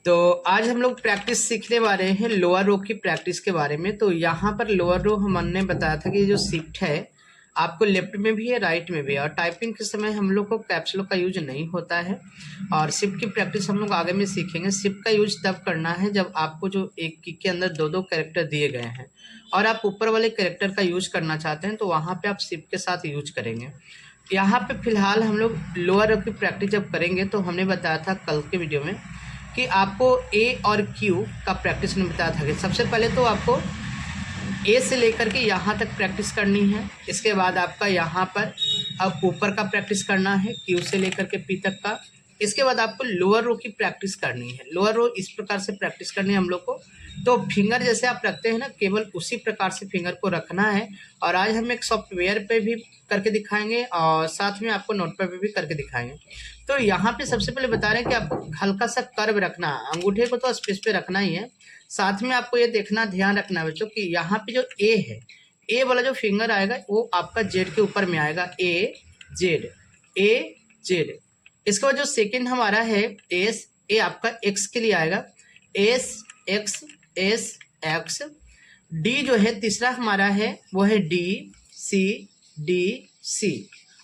तो आज हम लोग प्रैक्टिस सीखने वाले हैं लोअर रो की प्रैक्टिस के बारे में। तो यहाँ पर लोअर रो हमने बताया था कि जो शिफ्ट है आपको लेफ्ट में भी है राइट में भी है, और टाइपिंग के समय हम लोग को कैप्स लॉक का यूज नहीं होता है। और शिफ्ट की प्रैक्टिस हम लोग आगे में सीखेंगे। शिफ्ट का यूज तब करना है जब आपको जो एक की के अंदर दो दो कैरेक्टर दिए गए हैं और आप ऊपर वाले कैरेक्टर का यूज करना चाहते हैं, तो वहाँ पे आप शिफ्ट के साथ यूज करेंगे। यहाँ पे फिलहाल हम लोग लोअर रो की प्रैक्टिस जब करेंगे तो हमने बताया था कल के वीडियो में कि आपको ए और क्यू का प्रैक्टिस में बताया था कि सबसे पहले तो आपको ए से लेकर के यहाँ तक प्रैक्टिस करनी है। इसके बाद आपका यहाँ पर अब ऊपर का प्रैक्टिस करना है, क्यू से लेकर के पी तक का। इसके बाद आपको लोअर रो की प्रैक्टिस करनी है। लोअर रो इस प्रकार से प्रैक्टिस करनी है हम लोग को। तो फिंगर जैसे आप रखते हैं ना, केवल उसी प्रकार से फिंगर को रखना है। और आज हम एक सॉफ्टवेयर पे भी करके दिखाएंगे और साथ में आपको नोटपैड पे भी करके दिखाएंगे। तो यहाँ पे सबसे पहले बता रहे हैं कि आपको हल्का सा कर्व रखना है, अंगूठे को तो स्पेस पे रखना ही है। साथ में आपको ये देखना, ध्यान रखना है बच्चों कि यहाँ पे जो ए है, ए वाला जो फिंगर आएगा वो आपका जेड के ऊपर में आएगा, ए जेड। इसके बाद जो सेकंड हमारा है एस, ए आपका एक्स के लिए आएगा, एस एक्स। डी जो है तीसरा हमारा है वो है डी सी।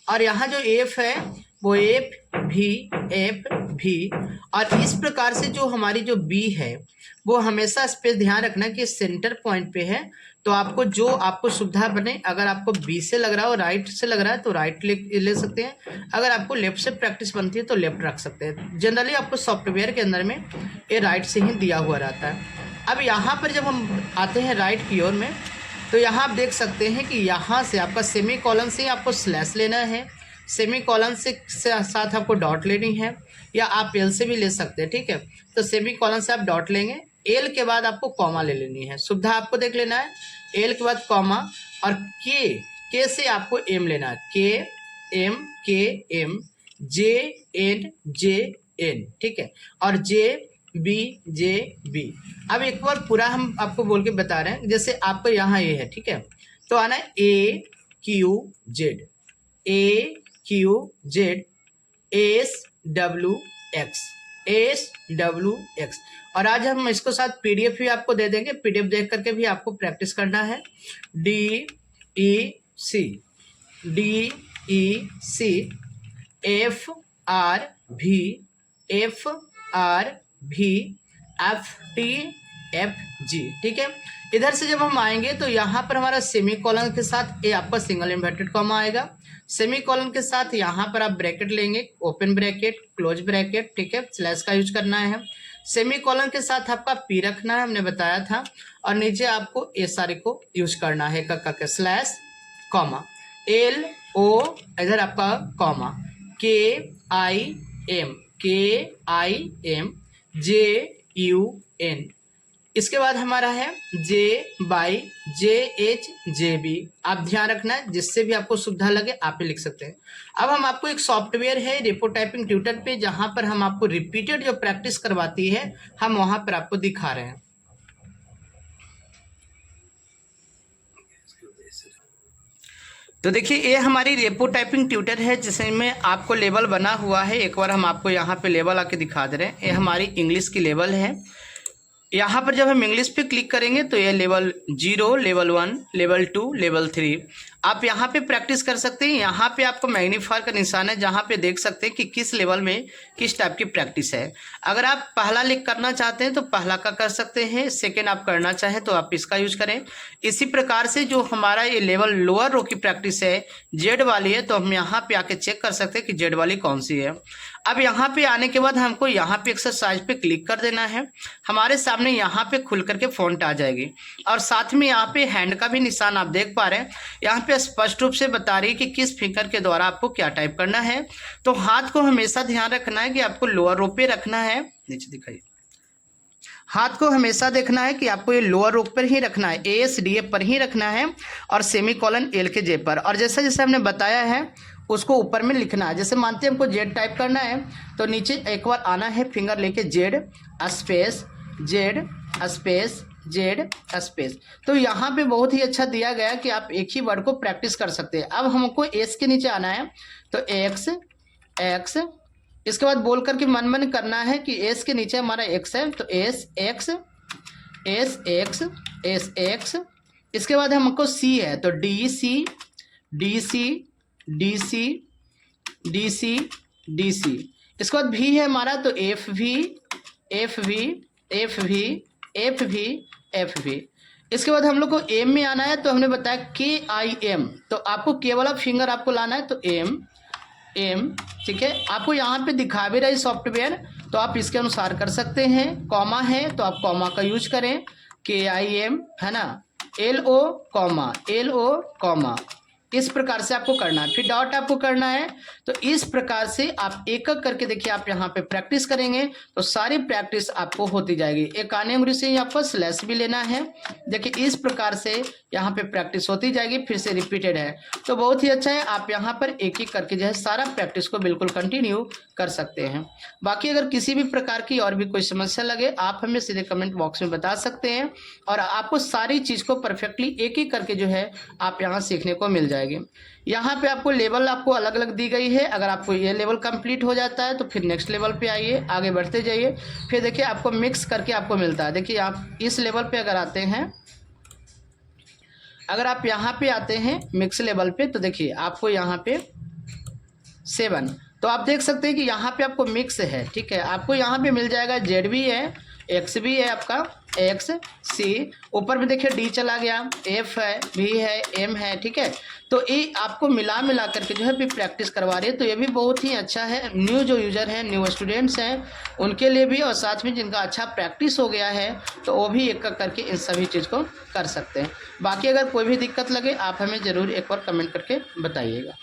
और यहाँ जो एफ है वो एफ भी। और इस प्रकार से जो हमारी जो बी है वो हमेशा स्पेस ध्यान रखना कि सेंटर पॉइंट पे है। तो आपको जो आपको सुविधा बने, अगर आपको बी से लग रहा हो, राइट से लग रहा है तो राइट ले सकते हैं। अगर आपको लेफ्ट से प्रैक्टिस बनती है तो लेफ्ट रख सकते हैं। जनरली आपको सॉफ्टवेयर के अंदर में ये राइट से ही दिया हुआ रहता है। अब यहाँ पर जब हम आते हैं राइट की ओर में, तो यहाँ आप देख सकते हैं कि यहाँ से आपका सेमी कॉलन से आपको स्लैश लेना है, सेमी कॉलन से साथ आपको डॉट लेनी है, या आप एल से भी ले सकते हैं। ठीक है, तो सेमी कॉलन से आप डॉट लेंगे, एल के बाद आपको कॉमा ले लेनी है। सुविधा आपको देख लेना है, एल के बाद कॉमा, और के से आपको एम लेना है, के एम जे एन। ठीक है, और जे बी। अब एक बार पूरा हम आपको बोल के बता रहे हैं। जैसे आपको यहाँ ये है, ठीक है, तो आना है A Q Z S W X. और आज हम इसको साथ पीडीएफ भी आपको दे देंगे, पीडीएफ देख करके भी आपको प्रैक्टिस करना है। D E C F R भी एफ जी। ठीक है, इधर से जब हम आएंगे तो यहाँ पर हमारा सेमी कॉलन के साथ ए आपका सिंगल इन्वर्टेड कॉमा आएगा। सेमी कॉलन के साथ यहाँ पर आप ब्रैकेट लेंगे, ओपन ब्रैकेट क्लोज ब्रैकेट। ठीक है, स्लैश का यूज करना है। सेमी कॉलन के साथ आपका पी रखना है, हमने बताया था। और नीचे आपको ए सारे को यूज करना है, का स्लैश कॉमा, एल ओ इधर आपका कॉमा, के आई एम JUN। इसके बाद हमारा है JH आप ध्यान रखना है, जिससे भी आपको सुविधा लगे आप ही लिख सकते हैं। अब हम आपको एक सॉफ्टवेयर है रेपो टाइपिंग ट्यूटर पे, जहां पर हम आपको रिपीटेड जो प्रैक्टिस करवाती है हम वहां पर आपको दिखा रहे हैं। तो देखिए ये हमारी रेपो टाइपिंग ट्यूटर है, जिसमें आपको लेवल बना हुआ है। एक बार हम आपको यहाँ पे लेवल आके दिखा दे रहे हैं। ये हमारी इंग्लिश की लेवल है। यहाँ पर जब हम इंग्लिश पे क्लिक करेंगे तो ये लेवल 0, लेवल 1, लेवल 2, लेवल 3 आप यहाँ पे प्रैक्टिस कर सकते हैं। यहाँ पे आपको मैग्नीफायर का निशान है, जहाँ पे देख सकते हैं कि किस लेवल में किस टाइप की प्रैक्टिस है। अगर आप पहला लिख करना चाहते हैं तो पहला का कर सकते हैं, सेकेंड आप करना चाहें तो आप इसका यूज करें। इसी प्रकार से जो हमारा ये लेवल लोअर रो की प्रैक्टिस है जेड वाली है, तो हम यहाँ पे आके चेक कर सकते हैं कि जेड वाली कौन सी है। अब यहाँ पे आने के बाद हमको यहाँ पे एक्सरसाइज पे क्लिक कर देना है। हमारे सामने यहाँ पे खुल करके फॉन्ट आ जाएगी, और साथ में यहाँ पे हैंड का भी निशान आप देख पा रहे हैं। यहाँ पे स्पष्ट रूप से बता रही है कि किस फिंगर के द्वारा आपको क्या टाइप करना है। तो हाथ को हमेशा ध्यान रखना है कि आपको लोअर रो पे रखना है। नीचे दिखाइए, हाथ को हमेशा देखना है कि आपको ये लोअर रो पर ही रखना है, ASDA पर ही रखना है, और सेमी कॉलन एल के जे पर। और जैसा जैसे हमने बताया है उसको ऊपर में लिखना है। जैसे मानते हैं हमको जेड टाइप करना है, तो नीचे एक बार आना है फिंगर लेके, जेड स्पेस। तो यहाँ पे बहुत ही अच्छा दिया गया कि आप एक ही वर्ड को प्रैक्टिस कर सकते हैं। अब हमको एस के नीचे आना है, तो एक्स इसके बाद बोल करके मन मन करना है कि एस के नीचे हमारा एक्स है, तो S X S X S X. इसके बाद हमको सी है, तो D C D C D C D C D C. इसके बाद भी है हमारा, तो एफ भी एफ भी एफ भी एफ भी एफ भी। इसके बाद हम लोग को एम में आना है, तो हमने बताया के आई एम, तो आपको के वाला फिंगर आपको लाना है, तो एम एम, ठीक है। आपको यहाँ पे दिखा भी रहा है सॉफ्टवेयर, तो आप इसके अनुसार कर सकते हैं। कॉमा है तो आप कॉमा का यूज करें, के आई एम है ना, एल ओ कॉमा, इस प्रकार से आपको करना है। फिर डॉट आपको करना है, तो इस प्रकार से आप एक एक करके देखिए, आप यहाँ पे प्रैक्टिस करेंगे तो सारी प्रैक्टिस आपको होती जाएगी। एक आने उंगली से आपको स्लैश भी लेना है, देखिए इस प्रकार से यहाँ पे प्रैक्टिस होती जाएगी। फिर से रिपीटेड है, तो बहुत ही अच्छा है। आप यहाँ पर एक एक करके जो है सारा प्रैक्टिस को बिल्कुल कंटिन्यू कर सकते हैं। बाकी अगर किसी भी प्रकार की और भी कोई समस्या लगे, आप हमें सीधे कमेंट बॉक्स में बता सकते हैं, और आपको सारी चीज़ को परफेक्टली एक एक करके जो है आप यहाँ सीखने को मिल जाएगी। यहाँ पे आपको लेवल आपको अलग अलग दी गई है। अगर आपको ये लेवल कंप्लीट हो जाता है तो फिर नेक्स्ट लेवल पे आइए, आगे बढ़ते जाइए। फिर देखिए आपको मिक्स करके आपको मिलता है। देखिए आप इस लेवल पे अगर आते हैं, अगर आप यहाँ पे आते हैं मिक्स लेवल पे, तो देखिए आपको यहाँ पे 7, तो आप देख सकते हैं कि यहाँ पे आपको मिक्स है, ठीक है। आपको यहाँ पे मिल जाएगा जेड भी है, एक्स भी है, आपका एक्स सी, ऊपर में देखिए डी चला गया, एफ है, भी है, एम है, ठीक है। तो ये आपको मिला करके जो है भी प्रैक्टिस करवा रही है, तो ये भी बहुत ही अच्छा है। न्यू जो यूजर हैं, न्यू स्टूडेंट्स हैं, उनके लिए भी, और साथ में जिनका अच्छा प्रैक्टिस हो गया है तो वो भी एक करके इन सभी चीज़ को कर सकते हैं। बाकी अगर कोई भी दिक्कत लगे आप हमें ज़रूर एक बार कमेंट करके बताइएगा।